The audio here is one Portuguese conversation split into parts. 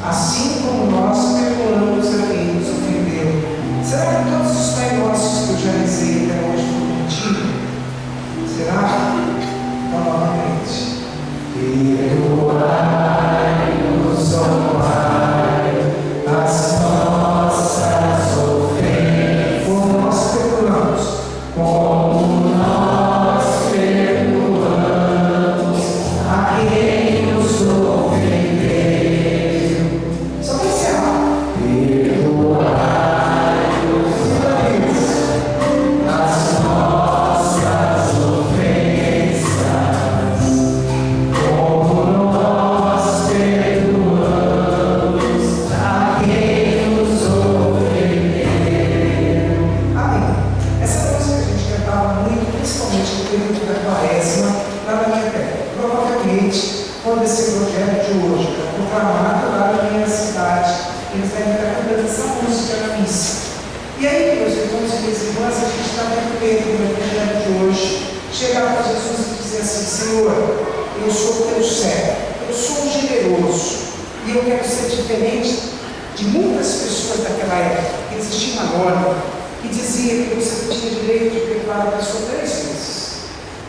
assim como nós perdoamos a quem nos ofendeu. Será que todos os Pai Nossos que eu já rezei até hoje foram mentira? Será? Então, novamente. Perdoai-nos, ó Pai, as nossas ofensas, como nós perdoamos, como nós perdoamos a quem nos ofendeu. Só para encerrar. Perdoai-nos as nossas ofensas, como nós perdoamos a quem nos ofendeu. Amém. Essa música a gente cantava muito, principalmente no período da Quaresma, lá na minha terra. Provavelmente, quando esse projeto de hoje é proclamado lá na minha cidade, eles devem estar cantando essa música na missa. E aí, meus irmãos e minhas irmãs, a gente está muito medo no evangelho de hoje, chegar para Jesus e dizer assim: Senhor, eu sou teu servo, eu sou generoso, e eu quero ser diferente de muitas pessoas daquela época. Existia uma norma que dizia que você tinha direito de perdoar a pessoa 3 vezes.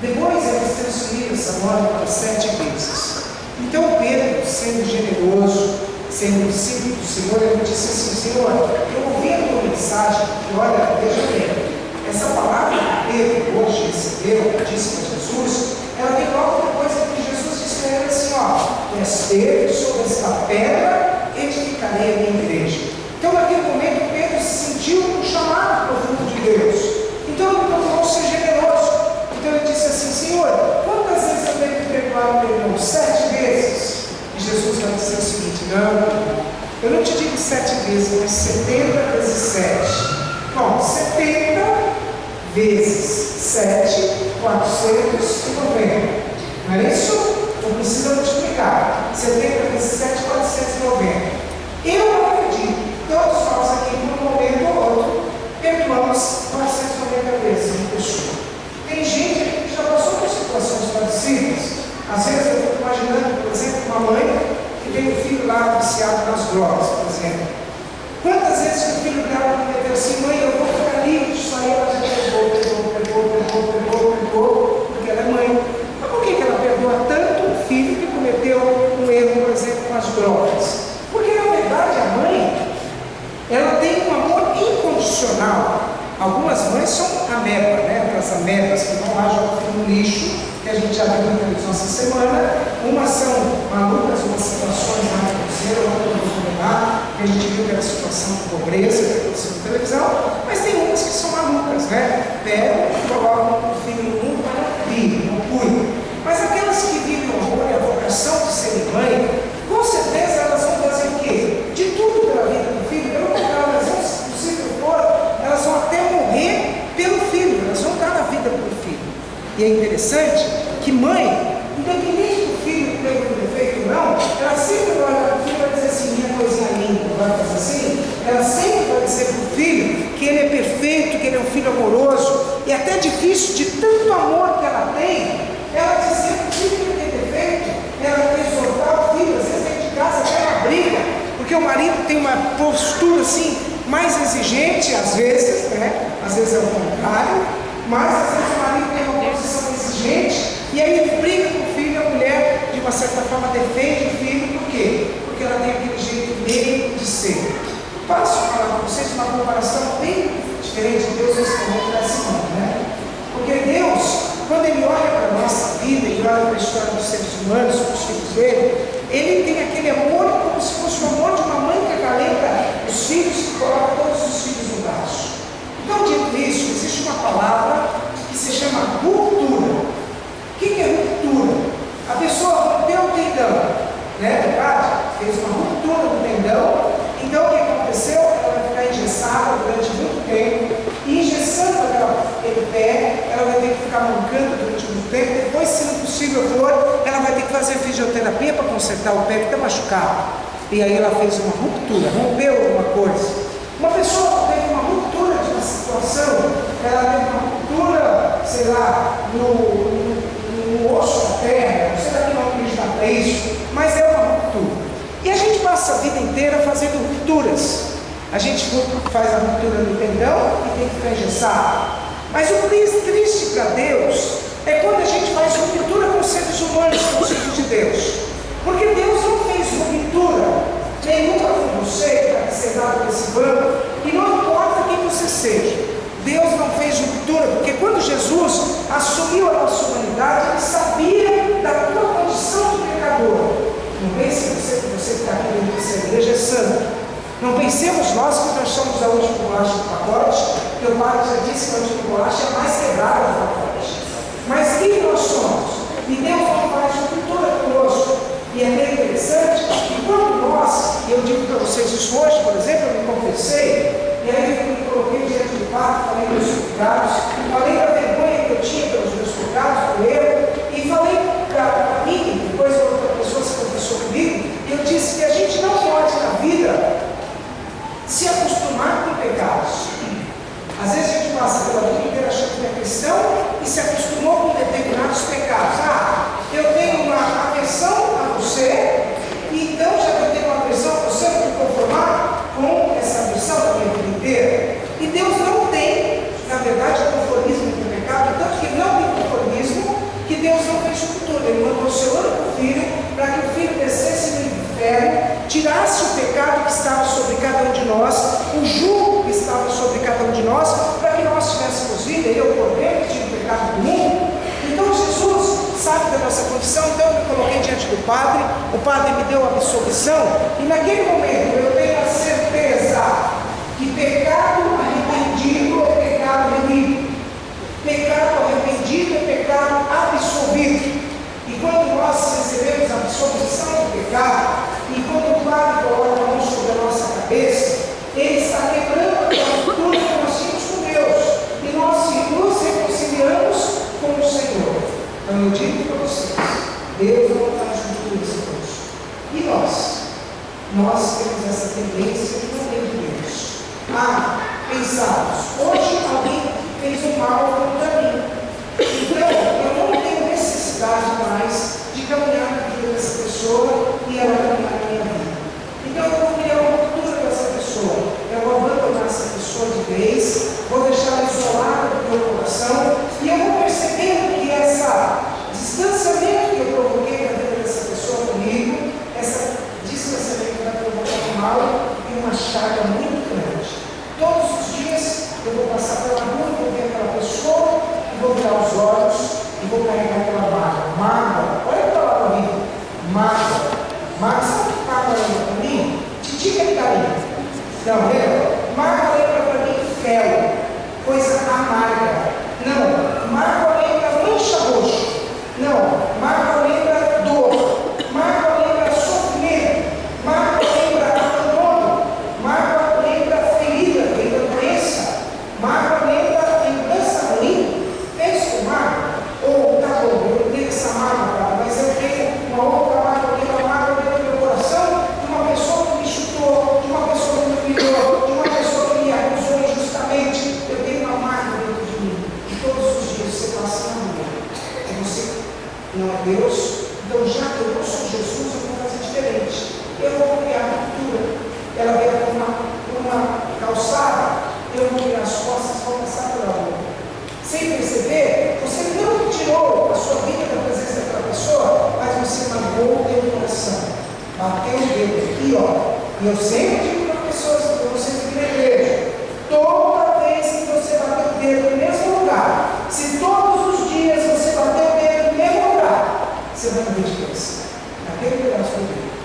Depois eles transferiram essa norma para 7 vezes. Então Pedro, sendo generoso, sendo discípulo do Senhor, ele disse assim: Senhor, eu ouvi a tua mensagem, e olha, veja bem, essa palavra que Pedro hoje recebeu, disse para Jesus, ela vem logo depois que Jesus disse para ele assim: ó, tu és Pedro, sobre esta pedra edificarei a minha igreja. Então naquele momento Pedro se sentiu um chamado profundo de Deus. Então ele procurou ser generoso. Então ele disse assim: Senhor, quantas vezes eu tenho que perdoar o meu irmão? 7 vezes. E Jesus vai dizer o seguinte: não, eu não te digo 7 vezes, mas 70 vezes 7. Bom, 70 vezes 7, 490. Não é isso? Não precisa multiplicar. 70 vezes 7, 490. Eu acredito que todos nós aqui, num momento ou outro, perdoamos 490 vezes uma pessoa. Tem gente aqui que já passou por situações parecidas. Às vezes eu fico imaginando, por exemplo, uma mãe que tem um filho lá viciado nas drogas, por exemplo. Quantas vezes o filho dela prometeu assim: mãe, eu vou ficar livre disso aí, ela já perdoou, porque ela é mãe. Mas por que ela perdoa tanto o filho que cometeu um erro, por exemplo, com as drogas? Porque na verdade a mãe, ela tem um amor incondicional. Algumas mães são ameba, né? Aquelas amebas que vão lá jogar no lixo, que a gente já viu na televisão essa semana. Umas são malucas, umas situações lá no cruzeiro, outra no lugar, que a gente viu que era situação de pobreza, que aconteceu na televisão, mas tem umas que são malucas, né? Pegam e colocam o filho no mundo para vir, não cuidam. Mas aquelas que vivem o amor e a vocação de serem mãe, com certeza elas vão fazer o quê? De tudo pela vida do filho, pelo contrário, elas vão, se possível for, elas vão até morrer pelo filho, elas vão dar a vida pelo filho. E é interessante que mãe, independente do filho ter um defeito ou não, ela sempre vai olhar para o filho e vai dizer assim: minha coisinha linda, vai fazer assim. Ela sempre vai dizer para o filho que ele é perfeito, que ele é um filho amoroso. E até difícil, de tanto amor que ela tem, ela dizer que o filho que tem defeito, ela quer exortar o filho. Às vezes dentro de casa até uma briga, porque o marido tem uma postura assim, mais exigente, às vezes, né? Às vezes é o contrário, mas às vezes o marido tem uma posição exigente, e aí ele briga com o filho, e a mulher, de uma certa forma, defende o filho. Por quê? Porque ela tem aquele jeito dele de ser. Passo a falar para vocês uma comparação bem diferente de Deus nesse momento desse mundo, né? Porque Deus, quando Ele olha para a nossa vida e olha para a história dos seres humanos, dos filhos dele, Ele tem aquele amor como se fosse o amor de uma mãe que acalenta os filhos, que coloca todos os filhos no braço. Então, dito isso, existe uma palavra que se chama ruptura. O que é ruptura? A pessoa rompeu o tendão, né? Verdade? Fez uma ruptura no tendão. Então, o que aconteceu? Ela vai ficar engessada durante muito tempo. E engessando aquele pé, ela vai ter que ficar mancando durante muito tempo. Depois, se não possível for, ela vai ter que fazer fisioterapia para consertar o pé que está machucado. E aí ela fez uma ruptura, rompeu alguma coisa. Uma pessoa teve uma ruptura de uma situação, ela teve uma ruptura, sei lá, no osso da perna, não sei lá que nome que a gente dá para isso, mas é uma ruptura. E a gente passa a vida inteira fazendo rupturas. A gente faz a ruptura no tendão e tem que ficar engessado. Mas o triste para Deus é quando a gente faz ruptura com os seres humanos, com os filhos de Deus. Porque Deus não fez ruptura nenhuma com você para ser dado nesse banco, e não importa quem você seja. Deus não fez ruptura, porque quando Jesus assumiu a nossa humanidade, Ele sabia da tua condição de pecador. Não pense você que você está aqui dentro dessa igreja é santo. Não pensemos nós que nós somos a última bolacha do pacote, porque o Padre já disse que a última bolacha é a mais quebrada do pacote. Mas quem nós somos? E Deus não faz ruptura conosco. E é bem interessante que quando nós, e eu digo para vocês isso hoje, por exemplo, eu me confessei, e aí eu me coloquei diante do Padre, falei dos meus pecados, falei da vergonha que eu tinha pelos meus pecados, por erro, e falei para mim, depois outra pessoa se confessou comigo, e eu disse que a gente não pode na vida se acostumar com pecados. Às vezes a gente passa pela vida inteira achando que é cristão e se acostumou com determinados pecados. Eu tenho uma aversão a você, e então já que eu tenho uma aversão a você, eu vou me conformar com essa aversão da minha vida inteira. E Deus não tem, na verdade, conformismo com o pecado, tanto que não tem conformismo, que Deus não fez ruptura. Ele mandou o seu único filho para que o filho descesse no inferno, tirasse o pecado que estava sobre cada um de nós, o jugo que estava sobre cada um de nós, para que nós tivéssemos vida. E eu, por dentro, tive o pecado do mundo. Então Jesus sabe da nossa condição, então eu me coloquei diante do Padre, o Padre me deu a absolvição, e naquele momento eu tenho a certeza que pecado arrependido é pecado remido, pecado arrependido é pecado absolvido. E quando nós recebemos a absolvição do pecado, e quando o Padre coloca a mão sobre a nossa cabeça, Ele está quebrando a ruptura que nós tínhamos com Deus, e nós nos reconciliamos com o Senhor. Então eu digo para vocês, Deus não faz rupturas conosco. E nós temos essa tendência de não ter de Deus. Pensamos, hoje alguém fez um mal contra mim, então eu não tenho necessidade mais de caminhar na vida dessa pessoa e ela caminhar na minha vida. Então eu vou criar uma ruptura com essa pessoa, eu vou abandonar essa pessoa de vez, vou deixá-la isolada do meu coração, e eu vou perceber que esse distanciamento que eu provoquei na vida dessa pessoa comigo, esse distanciamento vai provocar um mal e uma chaga muito grande. Todos os dias eu vou passar pela rua, vou ver aquela pessoa, e vou virar os olhos e vou carregar aquela mágoa. Olha a palavra ali, mágoa. Sabe o que mágoa lembra para mim? Titica de carinho. Não, lembra? Mágoa lembra para mim fel, coisa amarga. Não, mágoa lembra mancha roxa. Não, mágoa lembra dor. Mágoa lembra sofrimento. Mágoa lembra abandono. Mágoa lembra ferida, lembra doença. Mágoa lembra lembrança ruim. Pensa com mágoa. Ou, tá bom, eu tenho essa mágoa, mas eu tenho uma outra mágoa, dentro do meu coração, de uma pessoa que me chutou, de uma pessoa que me humilhou, de uma pessoa que me acusou injustamente. Eu tenho uma mágoa dentro de mim. E todos os dias você passa na rua. E você não é Deus. Então, já que eu não sou Jesus, eu vou fazer diferente. Eu vou criar ruptura. Ela vai por uma calçada, eu vou virar as costas e vou passar pela rua. Sem perceber, você não tirou a sua vida da presença daquela pessoa, mas você magoou o teu coração. Bateu o dedo aqui, ó. E eu sempre digo para pessoas, para você que na igreja, toda vez que você bater o dedo no mesmo lugar, se todos os dias você bater o dedo no mesmo lugar, você vai morrer de Deus. Naquele pedaço do dedo.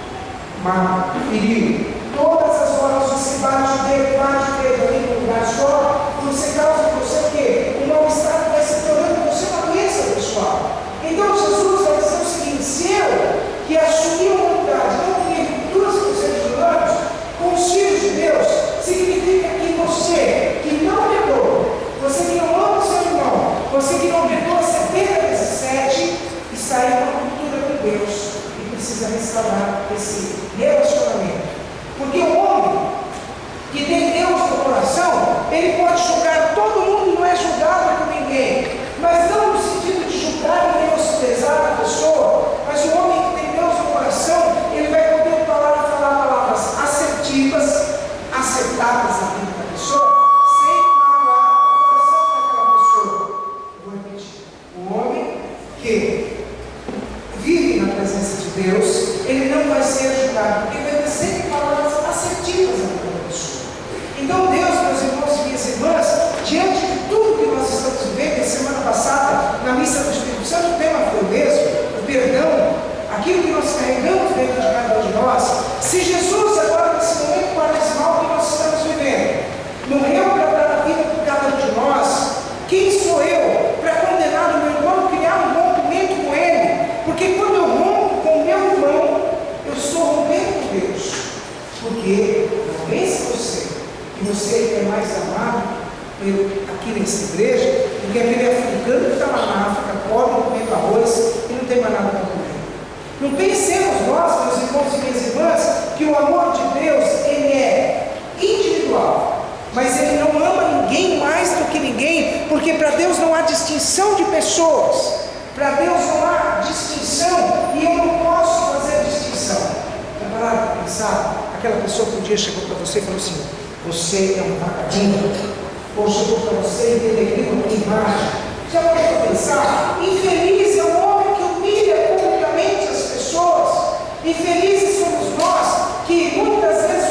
Mágoa, perigo. Todas as horas você bate o dedo ali no lugar só, e você causa em você o quê? Um mal-estar que vai se tornando você uma doença pessoal. Então Jesus vai dizer o seguinte: se eu, que assumi a humanidade, não criei rupturas com os seres humanos, com os filhos de Deus, significa que você que não perdoa, você que não ama o seu irmão, você que não perdoa 70 vezes 7, está em uma ruptura com Deus e precisa restaurar esse relacionamento. Porque o homem que tem Deus Porque não pense você que você é mais amado aqui nessa igreja do que aquele africano que está lá na África, pobre, comendo arroz e não tem mais nada para comer. Não pensemos nós, meus irmãos e minhas irmãs, que o amor de Deus, ele é individual, mas ele não ama ninguém mais do que ninguém, porque para Deus não há distinção de pessoas, para Deus não há distinção, e eu não posso fazer distinção. Já pararam para pensar? Aquela pessoa que um dia chegou para você e falou assim: você é um vagabundo, ou chegou para você e denegriu a tua imagem. Já parou para pensar? Infeliz é o homem que humilha publicamente as pessoas. Infelizes somos nós que muitas vezes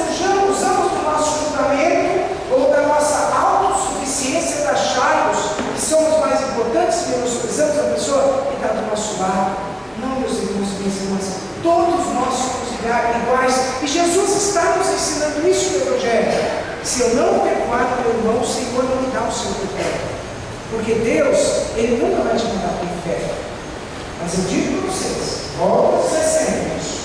usamos do nosso julgamento ou da nossa autossuficiência para acharmos que somos mais importantes, que menosprezamos a pessoa que está do nosso lado. Não, meus irmãos e minhas irmãs, todos nós somos iguais, e Jesus está nos ensinando isso no Evangelho. Se eu não perdoar meu irmão, o Senhor não me dá o seu perdão, porque Deus, Ele nunca vai te mandar para o inferno. Mas eu digo para vocês, volto a dizer sempre isso: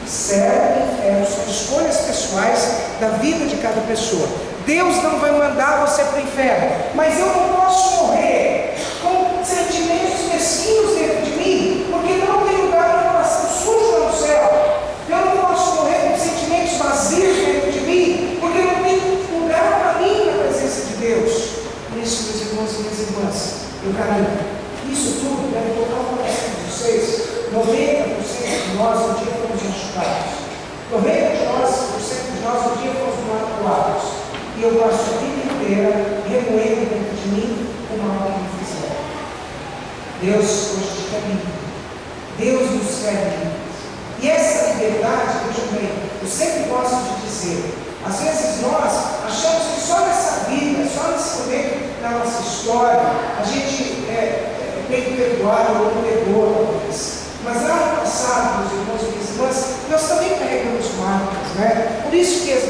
céu e inferno são escolhas pessoais da vida de cada pessoa. Deus não vai mandar você para o inferno, mas eu não posso morrer com sentimentos mesquinhos dentro de mim, porque não tem lugar para coração sujo no céu. Eu não posso morrer com sentimentos vazios dentro de mim, porque não tem lugar para mim na presença de Deus. Por isso, meus irmãos e minhas irmãs, eu caminho. Isso tudo deve tocar o coração de vocês. 90% de nós um dia fomos machucados. 90% de nós um dia fomos manipulados. E eu passo a vida inteira remoendo dentro de mim o mal que me fizeram. Deus hoje te quer livre. Deus nos quer livres. E essa liberdade, vejam bem, eu sempre gosto de dizer, às vezes nós achamos que só nessa vida, só nesse momento da nossa história, a gente tem que perdoar ou não perdoa, mas lá no passado, meus irmãos e minhas irmãs, nós também carregamos marcas, né? Por isso que as